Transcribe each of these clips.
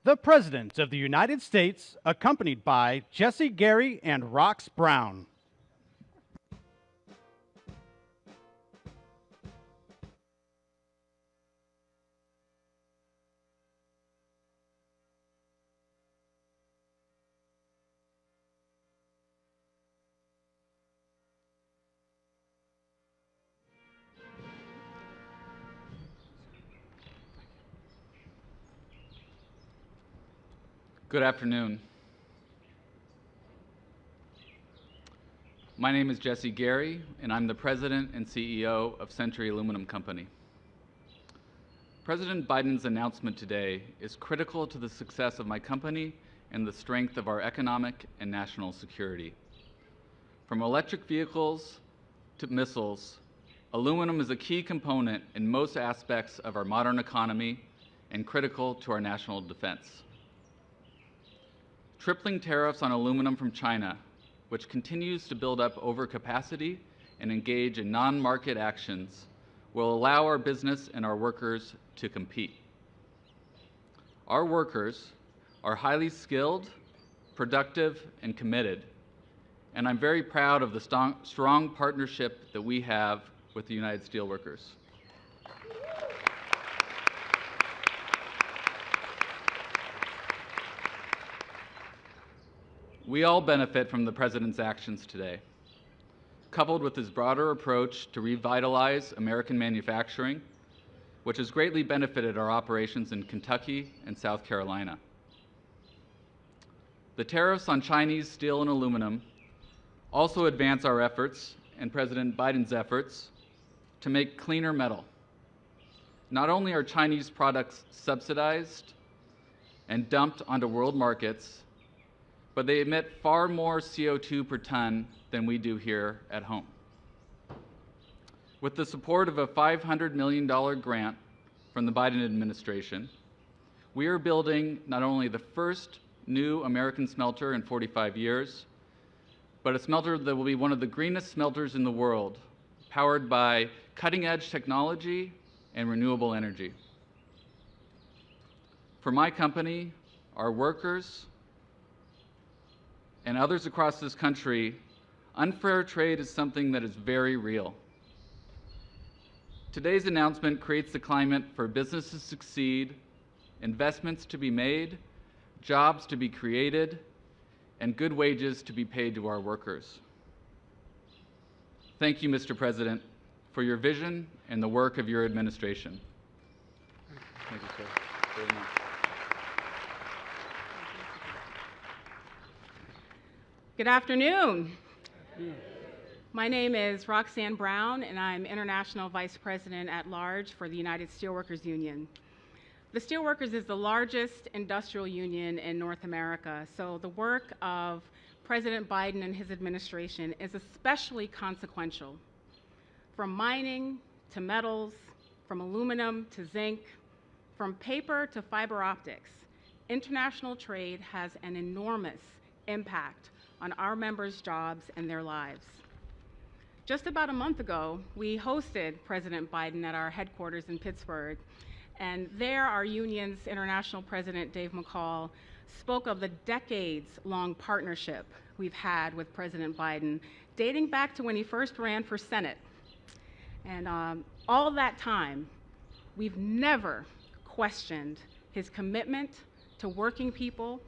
the President of the United States, accompanied by Jesse Gary and Rox Brown. Good afternoon. My name is Jesse Gary, and I'm the President and CEO of Century Aluminum Company. President Biden's announcement today is critical to the success of my company and the strength of our economic and national security. From electric vehicles to missiles, aluminum is a key component in most aspects of our modern economy and critical to our national defense. Tripling tariffs on aluminum from China, which continues to build up overcapacity and engage in non-market actions, will allow our business and our workers to compete. Our workers are highly skilled, productive, and committed, and I'm very proud of the strong partnership that we have with the United Steelworkers. We all benefit from the President's actions today, coupled with his broader approach to revitalize American manufacturing, which has greatly benefited our operations in Kentucky and South Carolina. The tariffs on Chinese steel and aluminum also advance our efforts and President Biden's efforts to make cleaner metal. Not only are Chinese products subsidized and dumped onto world markets, but they emit far more CO2 per ton than we do here at home. With the support of a $500 million grant from the Biden administration, we are building not only the first new American smelter in 45 years, but a smelter that will be one of the greenest smelters in the world, powered by cutting-edge technology and renewable energy. For my company, our workers, and others across this country, unfair trade is something that is very real. Today's announcement creates the climate for business to succeed, investments to be made, jobs to be created, and good wages to be paid to our workers. Thank you, Mr. President, for your vision and the work of your administration. Thank you, sir, very much. Good afternoon. My name is Roxanne Brown, and I'm International Vice President at Large for the United Steelworkers Union. The Steelworkers is the largest industrial union in North America, so the work of President Biden and his administration is especially consequential. From mining to metals, from aluminum to zinc, from paper to fiber optics, international trade has an enormous impact on our members' jobs and their lives. Just about a month ago, we hosted President Biden at our headquarters in Pittsburgh, and there our union's international president, Dave McCall, spoke of the decades-long partnership we've had with President Biden, dating back to when he first ran for Senate. And all that time, we've never questioned his commitment to working people.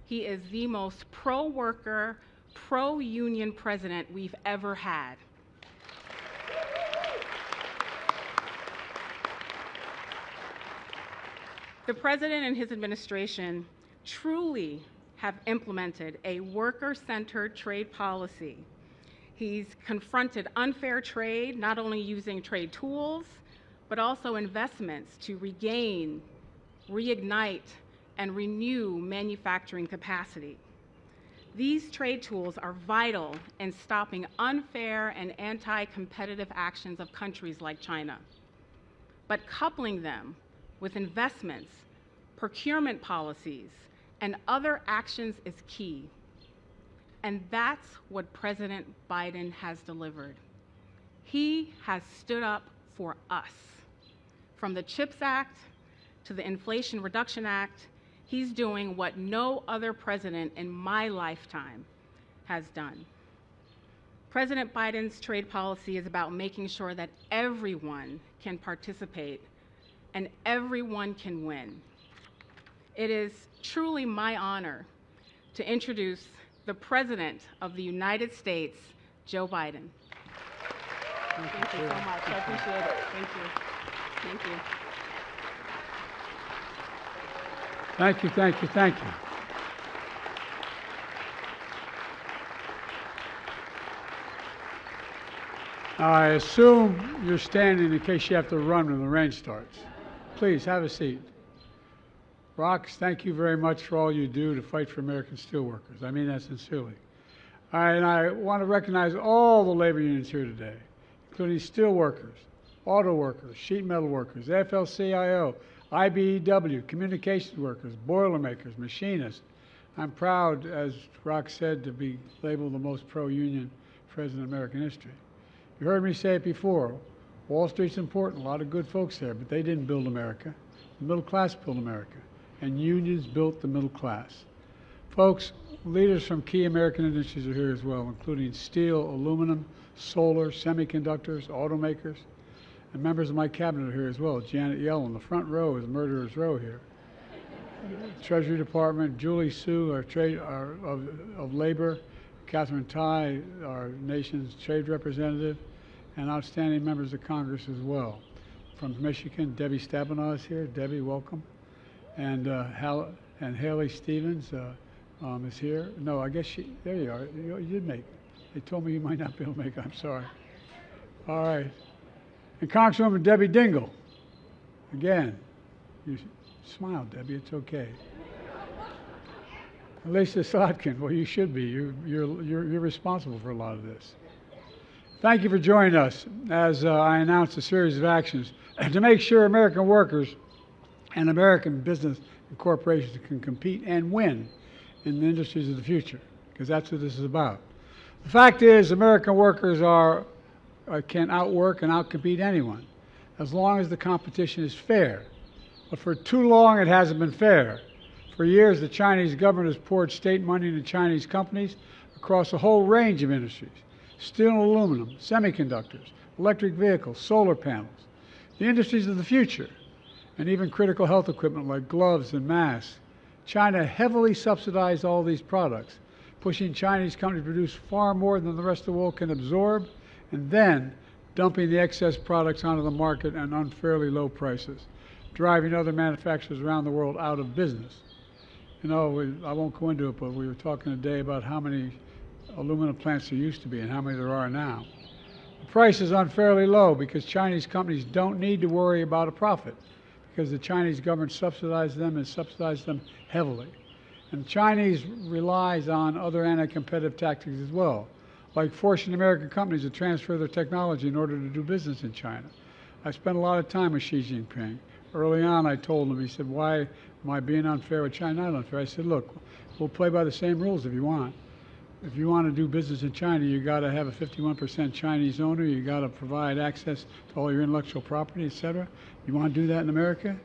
He is the most pro-worker, pro-union president we've ever had. The president and his administration truly have implemented a worker-centered trade policy. He's confronted unfair trade, not only using trade tools, but also investments to regain, reignite, and renew manufacturing capacity. These trade tools are vital in stopping unfair and anti-competitive actions of countries like China. But coupling them with investments, procurement policies, and other actions is key. And that's what President Biden has delivered. He has stood up for us. From the CHIPS Act to the Inflation Reduction Act, he's doing what no other president in my lifetime has done. President Biden's trade policy is about making sure that everyone can participate and everyone can win. It is truly my honor to introduce the President of the United States, Joe Biden. Thank you so much. I appreciate it. Thank you. Thank you. Thank you, thank you, thank you. I assume you're standing in case you have to run when the rain starts. Please, have a seat. Rox, thank you very much for all you do to fight for American steelworkers. I mean that sincerely. All right, and I want to recognize all the labor unions here today, including steelworkers, auto workers, sheet metal workers, AFL-CIO, IBEW, communications workers, boilermakers, machinists. I'm proud, as Rox said, to be labeled the most pro-union president in American history. You heard me say it before. Wall Street's important, a lot of good folks there, but they didn't build America. The middle class built America, and unions built the middle class. Folks, leaders from key American industries are here as well, including steel, aluminum, solar, semiconductors, automakers, and members of my cabinet are here as well. Janet Yellen, the front row is Murderer's Row here. Treasury Department, Julie Su, of Labor, Catherine Tai, our nation's trade representative, and outstanding members of Congress as well. From Michigan, Debbie Stabenow is here. Debbie, welcome. And Haley Stevens is here. No, I guess there you are. You did make it. They told me you might not be able to make it. I'm sorry. All right. And Congresswoman Debbie Dingell. Again, you smile, Debbie. It's okay. Lisa Slotkin. Well, you should be. You're responsible for a lot of this. Thank you for joining us as I announce a series of actions to make sure American workers and American business and corporations can compete and win in the industries of the future, because that's what this is about. The fact is, American workers can outwork and outcompete anyone as long as the competition is fair. But for too long, it hasn't been fair. For years, the Chinese government has poured state money into Chinese companies across a whole range of industries: steel and aluminum, semiconductors, electric vehicles, solar panels, the industries of the future, and even critical health equipment like gloves and masks. China heavily subsidized all these products, pushing Chinese companies to produce far more than the rest of the world can absorb, and then dumping the excess products onto the market at unfairly low prices, driving other manufacturers around the world out of business. You know, I won't go into it, but we were talking today about how many aluminum plants there used to be and how many there are now. The price is unfairly low because Chinese companies don't need to worry about a profit, because the Chinese government subsidizes them and subsidizes them heavily. And the Chinese relies on other anti-competitive tactics as well, like forcing American companies to transfer their technology in order to do business in China. I spent a lot of time with Xi Jinping. Early on, I told him, he said, "Why am I being unfair with China?" Not unfair. I said, "Look, we'll play by the same rules if you want. If you want to do business in China, you got to have a 51% Chinese owner. You got to provide access to all your intellectual property, etc. You want to do that in America?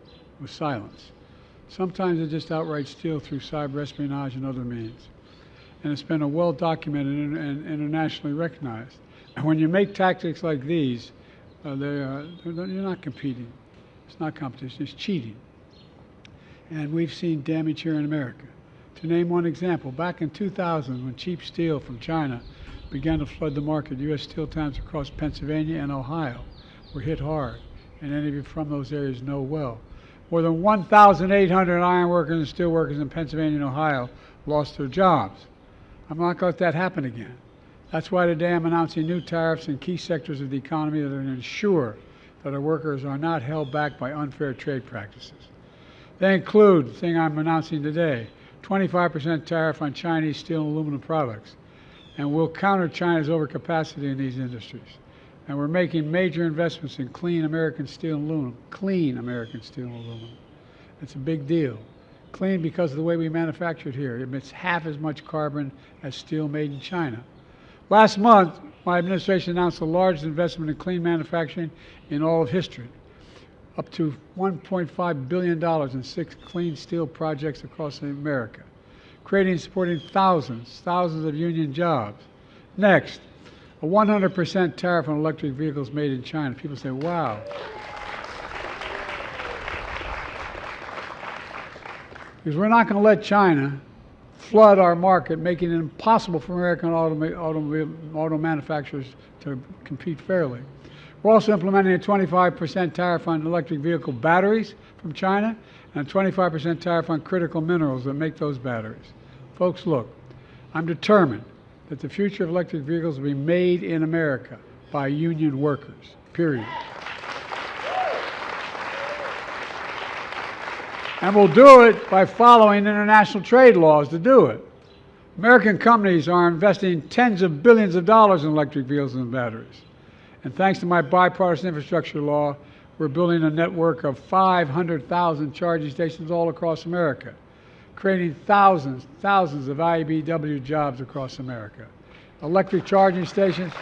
With silence. Sometimes they just outright steal through cyber espionage and other means. And it's been well documented and internationally recognized. And when you make tactics like these, you're not competing. It's not competition. It's cheating. And we've seen damage here in America. To name one example, back in 2000, when cheap steel from China began to flood the market, U.S. steel plants across Pennsylvania and Ohio were hit hard, and any of you from those areas know well. More than 1,800 iron workers and steel workers in Pennsylvania and Ohio lost their jobs. I'm not going to let that happen again. That's why today I'm announcing new tariffs in key sectors of the economy that are going to ensure that our workers are not held back by unfair trade practices. They include the thing I'm announcing today: 25% tariff on Chinese steel and aluminum products, and we'll counter China's overcapacity in these industries. And we're making major investments in clean American steel and aluminum. Clean American steel and aluminum. It's a big deal. Clean because of the way we manufacture it here. It emits half as much carbon as steel made in China. Last month, my administration announced the largest investment in clean manufacturing in all of history. up to $1.5 billion in 6 clean steel projects across America, creating and supporting thousands of union jobs. Next, a 100% tariff on electric vehicles made in China. People say, wow. Because we're not going to let China flood our market, making it impossible for American auto manufacturers to compete fairly. We're also implementing a 25% tariff on electric vehicle batteries from China and a 25% tariff on critical minerals that make those batteries. Folks, look, I'm determined that the future of electric vehicles will be made in America by union workers, period. And we'll do it by following international trade laws to do it. American companies are investing tens of billions of dollars in electric vehicles and batteries. And thanks to my bipartisan infrastructure law, we're building a network of 500,000 charging stations all across America, creating thousands of IBEW jobs across America. Electric charging stations.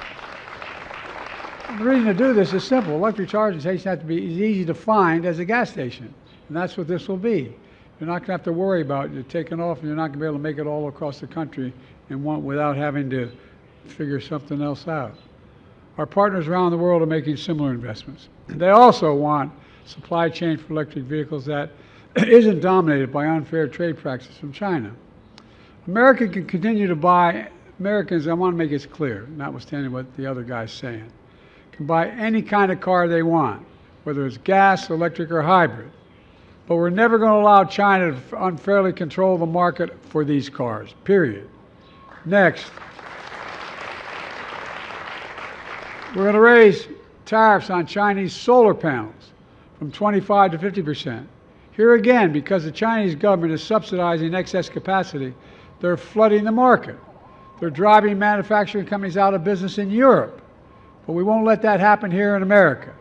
And the reason to do this is simple. Electric charging stations have to be as easy to find as a gas station. And that's what this will be. You're not going to have to worry about it. You're taking off and you're not going to be able to make it all across the country without having to figure something else out. Our partners around the world are making similar investments. They also want supply chain for electric vehicles that isn't dominated by unfair trade practices from China. America can continue to buy, Americans, I want to make this clear, notwithstanding what the other guy's saying, can buy any kind of car they want, whether it's gas, electric, or hybrid. But we're never going to allow China to unfairly control the market for these cars, period. Next, we're going to raise tariffs on Chinese solar panels from 25 to 50%. Here again, because the Chinese government is subsidizing excess capacity, they're flooding the market. They're driving manufacturing companies out of business in Europe. But we won't let that happen here in America.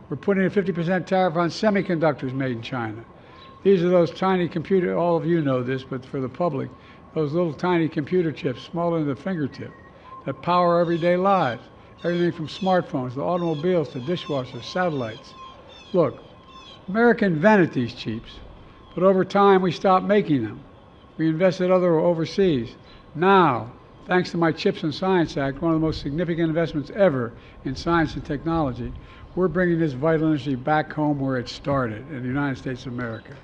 We're putting a 50% tariff on semiconductors made in China. These are those tiny computer, all of you know this, but for the public, those little tiny computer chips, smaller than the fingertip, that power everyday lives. Everything from smartphones to automobiles to dishwashers, satellites. Look, America invented these chips, but over time we stopped making them. We invested overseas. Now, thanks to my CHIPS and Science Act, one of the most significant investments ever in science and technology, we're bringing this vital industry back home where it started, in the United States of America.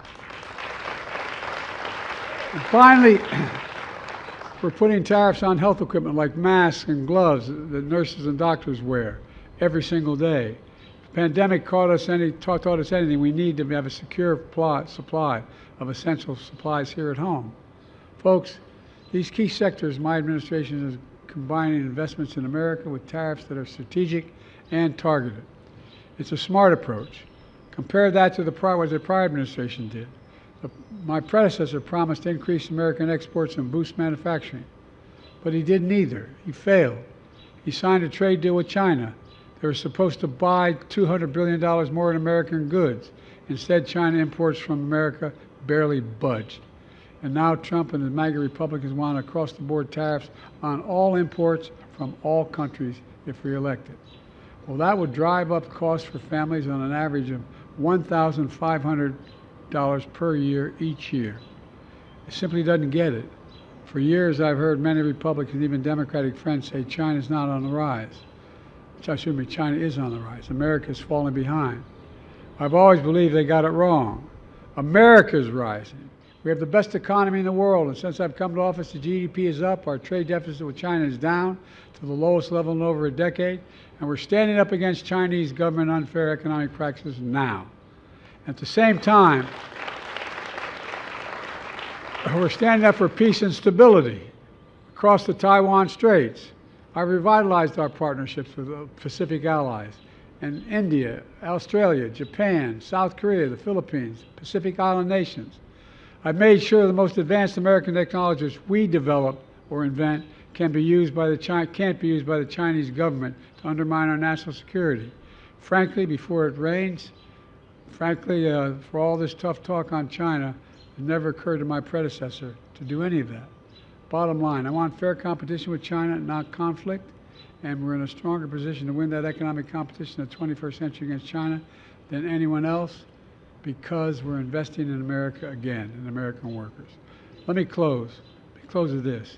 And finally, we're putting tariffs on health equipment like masks and gloves that nurses and doctors wear every single day. The pandemic taught us anything, we need to have a secure supply of essential supplies here at home. Folks, these key sectors, my administration is combining investments in America with tariffs that are strategic and targeted. It's a smart approach. Compare that to what the prior administration did. My predecessor promised to increase American exports and boost manufacturing, but he did neither. He failed. He signed a trade deal with China. They were supposed to buy $200 billion more in American goods. Instead, China imports from America barely budged. And now Trump and the MAGA Republicans want across-the-board tariffs on all imports from all countries if reelected. Well, that would drive up costs for families on an average of $1,500 per year each year. It simply doesn't get it. For years, I've heard many Republicans, even Democratic friends, say China's not on the rise. China is on the rise. America's falling behind. I've always believed they got it wrong. America's rising. We have the best economy in the world, and since I've come to office, the GDP is up, our trade deficit with China is down to the lowest level in over a decade, and we're standing up against Chinese government unfair economic practices now. At the same time, we're standing up for peace and stability across the Taiwan Straits. I revitalized our partnerships with Pacific allies and India, Australia, Japan, South Korea, the Philippines, Pacific Island nations. I've made sure the most advanced American technologies we develop or invent can't be used by the Chinese government to undermine our national security. Frankly, before it rains, for all this tough talk on China, it never occurred to my predecessor to do any of that. Bottom line, I want fair competition with China, not conflict, and we're in a stronger position to win that economic competition in the 21st century against China than anyone else because we're investing in America again, in American workers. Let me close. Let me close with this.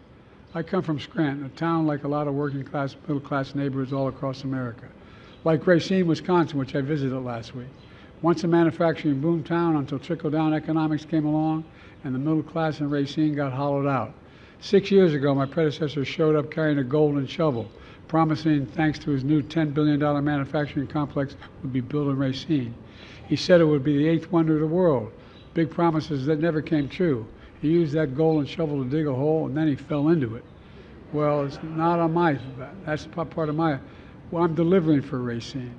I come from Scranton, a town like a lot of working class, middle class neighborhoods all across America. Like Racine, Wisconsin, which I visited last week. Once a manufacturing boom town until trickle-down economics came along and the middle class in Racine got hollowed out. 6 years ago, my predecessor showed up carrying a golden shovel, promising, thanks to his new $10 billion manufacturing complex, would be built in Racine. He said it would be the eighth wonder of the world. Big promises that never came true. He used that golden shovel to dig a hole, and then he fell into it. Well, it's not on my, that's part of my, well, I'm delivering for Racine.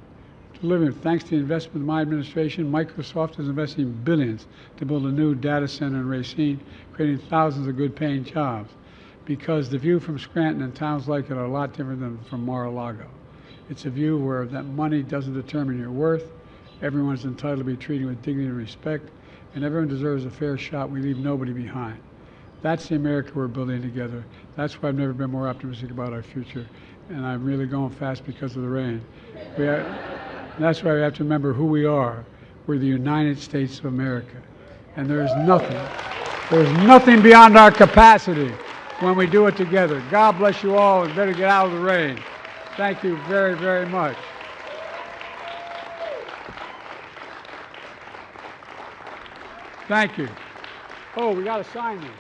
Delivering, thanks to the investment of my administration, Microsoft is investing billions to build a new data center in Racine, creating thousands of good-paying jobs. Because the view from Scranton and towns like it are a lot different than from Mar-a-Lago. It's a view where that money doesn't determine your worth. Everyone's entitled to be treated with dignity and respect, and everyone deserves a fair shot. We leave nobody behind. That's the America we're building together. That's why I've never been more optimistic about our future, and I'm really going fast because of the rain. That's why we have to remember who we are. We're the United States of America, and there's nothing beyond our capacity when we do it together. God bless you all, and better get out of the rain. Thank you very, very much. Thank you. Oh, we got to sign this.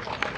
Thank you.